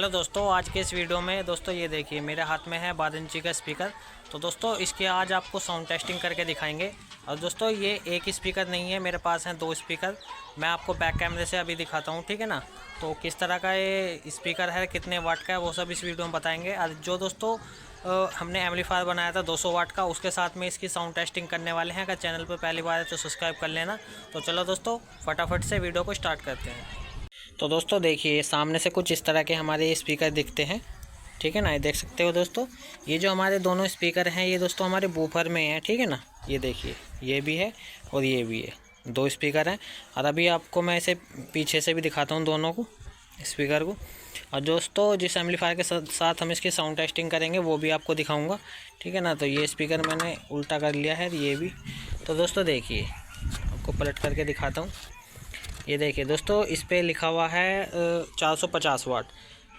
Hello दोस्तों, आज के इस वीडियो में दोस्तों ये देखिए मेरे हाथ में है 12 इंची का स्पीकर। तो दोस्तों इसके आज आपको साउंड टेस्टिंग करके दिखाएंगे। और दोस्तों ये एक ही स्पीकर नहीं है, मेरे पास हैं 2 स्पीकर। मैं आपको बैक कैमरे से अभी दिखाता हूँ, ठीक है ना। तो किस तरह का ये स्पीकर है, कितने वाट का है, वो सब इस वीडियो में बताएंगे। और जो दोस्तों हमने एम्पलीफायर बनाया था 200 वाट का, उसके साथ में इसकी साउंड टेस्टिंग करने वाले हैं। अगर चैनल पर पहली बार है तो सब्सक्राइब कर लेना। तो चलो दोस्तों फटाफट से वीडियो को स्टार्ट करते हैं। तो दोस्तों देखिए सामने से कुछ इस तरह के हमारे स्पीकर दिखते हैं, ठीक है ना। ये देख सकते हो दोस्तों, ये जो हमारे दोनों स्पीकर हैं ये दोस्तों हमारे बूफर में हैं, ठीक है ना। ये देखिए ये भी है और ये भी है, 2 स्पीकर हैं। और अभी आपको मैं इसे पीछे से भी दिखाता हूँ दोनों को, स्पीकर को। और दोस्तों जिस एम्पलीफायर के साथ हम इसकी साउंड टेस्टिंग करेंगे वो भी आपको दिखाऊँगा, ठीक है ना। तो ये स्पीकर मैंने उल्टा कर लिया है, ये भी। तो दोस्तों देखिए आपको पलट करके दिखाता हूँ। ये देखिए दोस्तों, इस पे लिखा हुआ है 450 वाट,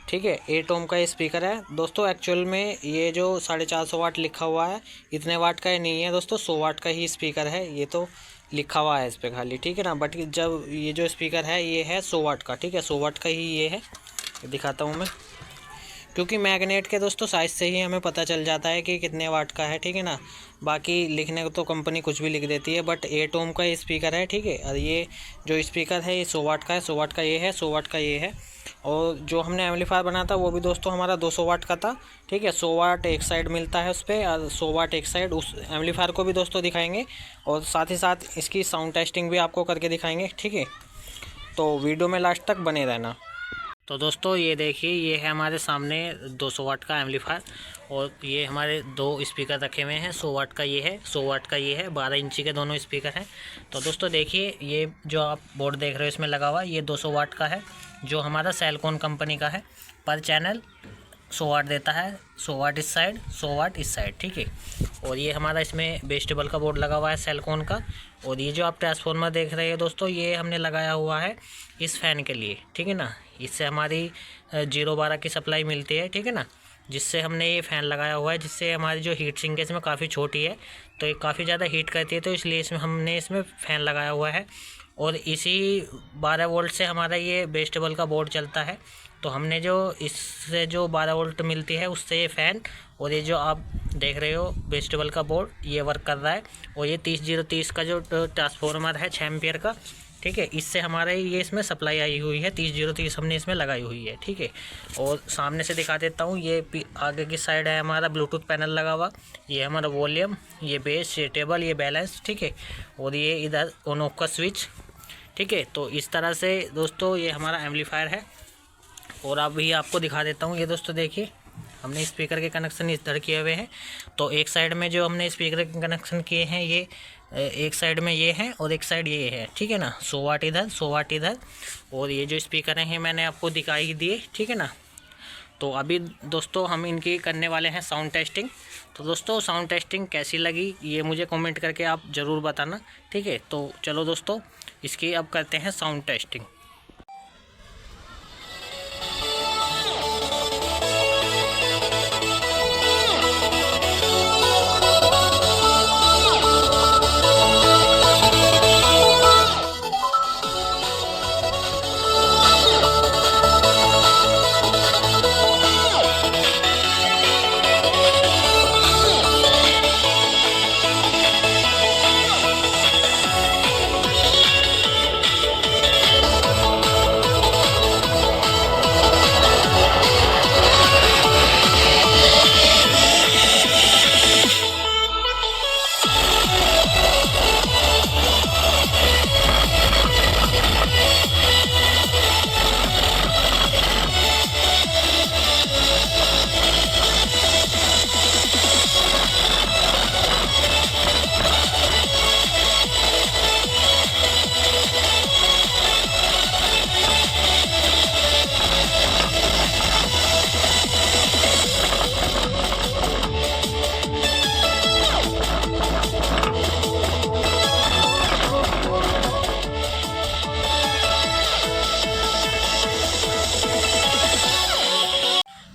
ठीक है। 8 ओम का ये स्पीकर है दोस्तों। एक्चुअल में ये जो 450 वाट लिखा हुआ है, इतने वाट का ये नहीं है दोस्तों, 100 वाट का ही स्पीकर है। ये तो लिखा हुआ है इस पर खाली, ठीक है ना। बट जब ये जो स्पीकर है ये है 100 वाट का, ठीक है। 100 वाट का ही ये है, दिखाता हूँ मैं। क्योंकि मैग्नेट के दोस्तों साइज़ से ही हमें पता चल जाता है कि कितने वाट का है, ठीक है ना। बाकी लिखने को तो कंपनी कुछ भी लिख देती है, बट 8 ओम का ये स्पीकर है, ठीक है। और ये जो स्पीकर है ये 100 वाट का है, 100 वाट का ये है, 100 वाट का ये है। और जो हमने एम्पलीफायर बनाया था वो भी दोस्तों हमारा 200 वाट का था, ठीक है। 100 वाट एक साइड मिलता है उस पर और 100 वाट एक साइड। उस एम्पलीफायर को भी दोस्तों दिखाएंगे और साथ ही साथ इसकी साउंड टेस्टिंग भी आपको करके दिखाएंगे, ठीक है। तो वीडियो में लास्ट तक बने रहना। तो दोस्तों ये देखिए ये है हमारे सामने 200 वाट का एम्पलीफायर और ये हमारे 2 स्पीकर रखे हुए हैं। 100 वाट का ये है, 100 वाट का ये है, 12 इंची के दोनों स्पीकर हैं। तो दोस्तों देखिए ये जो आप बोर्ड देख रहे हो इसमें लगा हुआ ये 200 वाट का है, जो हमारा सेलकॉन कंपनी का है। पर चैनल 100 वाट देता है, 100 वाट इस साइड, 100 वाट इस साइड, ठीक है। और ये हमारा इसमें बेस्टेबल का बोर्ड लगा हुआ है सेलकॉन का। और ये जो आप ट्रांसफार्मर देख रहे हो दोस्तों, ये हमने लगाया हुआ है इस फ़ैन के लिए, ठीक है ना। इससे हमारी 012 की सप्लाई मिलती है, ठीक है ना। जिससे हमने ये फ़ैन लगाया हुआ है, जिससे हमारी जो हीट सिंक है इसमें काफ़ी छोटी है, तो ये काफ़ी ज़्यादा हीट करती है, तो इसलिए इसमें हमने इसमें फ़ैन लगाया हुआ है। और इसी 12 वोल्ट से हमारा ये बेस्टेबल का बोर्ड चलता है। तो हमने जो इससे जो 12 वोल्ट मिलती है उससे ये फ़ैन और ये जो आप देख रहे हो बेस्टेबल का बोर्ड ये वर्क कर रहा है। और ये 30-030 का जो ट्रांसफार्मर है 6 एम्पियर का, ठीक है, इससे हमारे ये इसमें सप्लाई आई हुई है, 30-030 हमने इसमें लगाई हुई है, ठीक है। और सामने से दिखा देता हूँ, ये आगे की साइड है हमारा ब्लूटूथ पैनल लगा हुआ। ये हमारा वॉल्यूम, ये बेस, ये टेबल, ये बैलेंस, ठीक है। और ये इधर ऑन ऑफ का स्विच, ठीक है। तो इस तरह से दोस्तों ये हमारा एम्पलीफायर है। और अभी आपको दिखा देता हूँ, ये दोस्तों देखिए हमने स्पीकर के कनेक्शन इधर किए हुए हैं। तो एक साइड में जो हमने स्पीकर के कनेक्शन किए हैं ये एक साइड में ये है और एक साइड ये है, ठीक है ना। 100 वाट इधर, 100 वाट इधर। और ये जो स्पीकर हैं मैंने आपको दिखाई दिए, ठीक है ना। तो अभी दोस्तों हम इनकी करने वाले हैं साउंड टेस्टिंग। तो दोस्तों साउंड टेस्टिंग कैसी लगी ये मुझे कमेंट करके आप ज़रूर बताना, ठीक है। तो चलो दोस्तों इसकी अब करते हैं साउंड टेस्टिंग।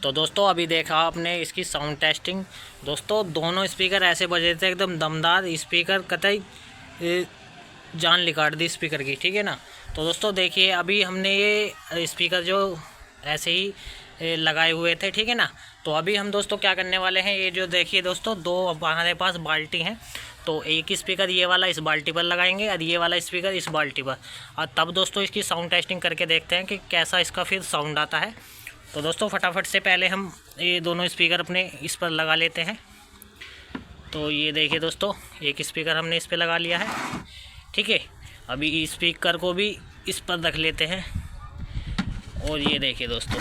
तो दोस्तों अभी देखा आपने इसकी साउंड टेस्टिंग। दोस्तों दोनों स्पीकर ऐसे बजे थे एकदम दमदार, स्पीकर कतई जान निकाल दी स्पीकर की, ठीक है ना। तो दोस्तों देखिए अभी हमने ये स्पीकर जो ऐसे ही लगाए हुए थे, ठीक है ना। तो अभी हम दोस्तों क्या करने वाले हैं, ये जो देखिए दोस्तों, दो हमारे पास बाल्टी हैं, तो एक स्पीकर ये वाला इस बाल्टी पर लगाएंगे और ये वाला स्पीकर इस बाल्टी पर, और तब दोस्तों इसकी साउंड टेस्टिंग करके देखते हैं कि कैसा इसका फिर साउंड आता है। तो दोस्तों फटाफट से पहले हम ये दोनों स्पीकर अपने इस पर लगा लेते हैं। तो ये देखिए दोस्तों, एक स्पीकर हमने इस पर लगा लिया है, ठीक है। अभी स्पीकर को भी इस पर रख लेते हैं, और ये देखिए दोस्तों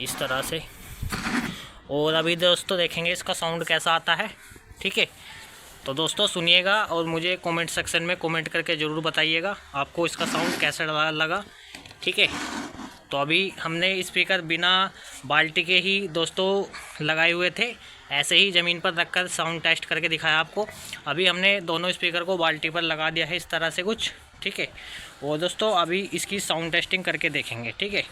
इस तरह से। और अभी दोस्तों देखेंगे इसका साउंड कैसा आता है, ठीक है। तो दोस्तों सुनिएगा और मुझे कमेंट सेक्शन में कमेंट करके ज़रूर बताइएगा आपको इसका साउंड कैसा लगा, ठीक है। तो अभी हमने स्पीकर बिना बाल्टी के ही दोस्तों लगाए हुए थे, ऐसे ही ज़मीन पर रखकर साउंड टेस्ट करके दिखाया आपको। अभी हमने दोनों स्पीकर को बाल्टी पर लगा दिया है इस तरह से कुछ, ठीक है। और दोस्तों अभी इसकी साउंड टेस्टिंग करके देखेंगे, ठीक है।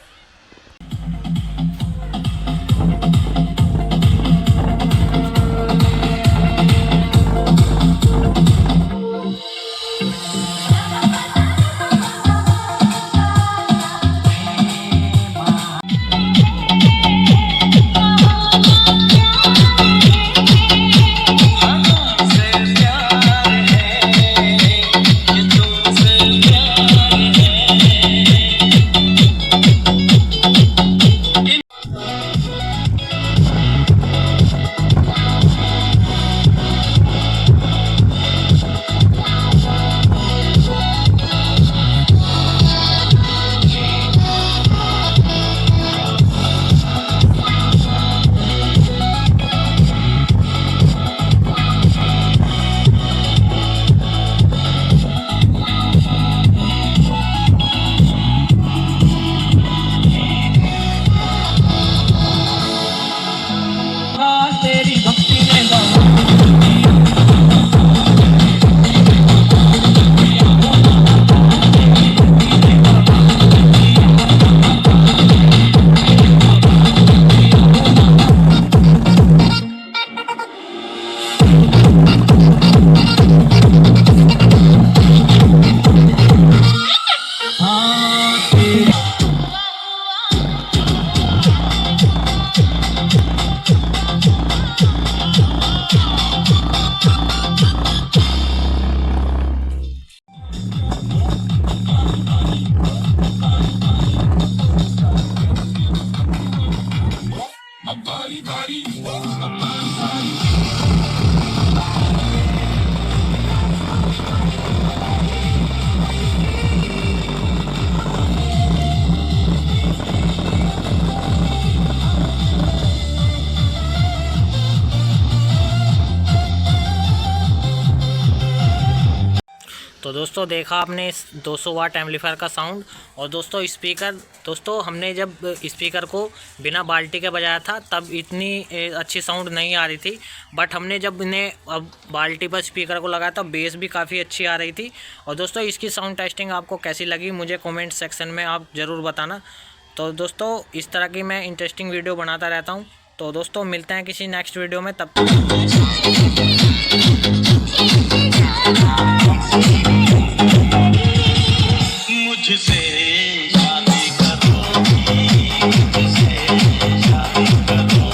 तो दोस्तों देखा आपने इस 200 वाट एम्पलीफायर का साउंड। और दोस्तों स्पीकर, दोस्तों हमने जब स्पीकर को बिना बाल्टी के बजाया था तब इतनी अच्छी साउंड नहीं आ रही थी, बट हमने जब इन्हें अब बाल्टी पर स्पीकर को लगाया था बेस भी काफ़ी अच्छी आ रही थी। और दोस्तों इसकी साउंड टेस्टिंग आपको कैसी लगी मुझे कमेंट सेक्शन में आप ज़रूर बताना। तो दोस्तों इस तरह की मैं इंटरेस्टिंग वीडियो बनाता रहता हूँ। तो दोस्तों मिलते हैं किसी नेक्स्ट वीडियो में, तब मुझसे शादी करोगी, मुझसे शादी करोगी।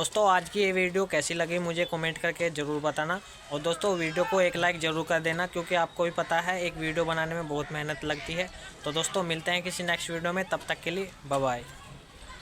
दोस्तों आज की ये वीडियो कैसी लगी मुझे कमेंट करके ज़रूर बताना। और दोस्तों वीडियो को एक लाइक ज़रूर कर देना, क्योंकि आपको भी पता है एक वीडियो बनाने में बहुत मेहनत लगती है। तो दोस्तों मिलते हैं किसी नेक्स्ट वीडियो में, तब तक के लिए बाय बाय।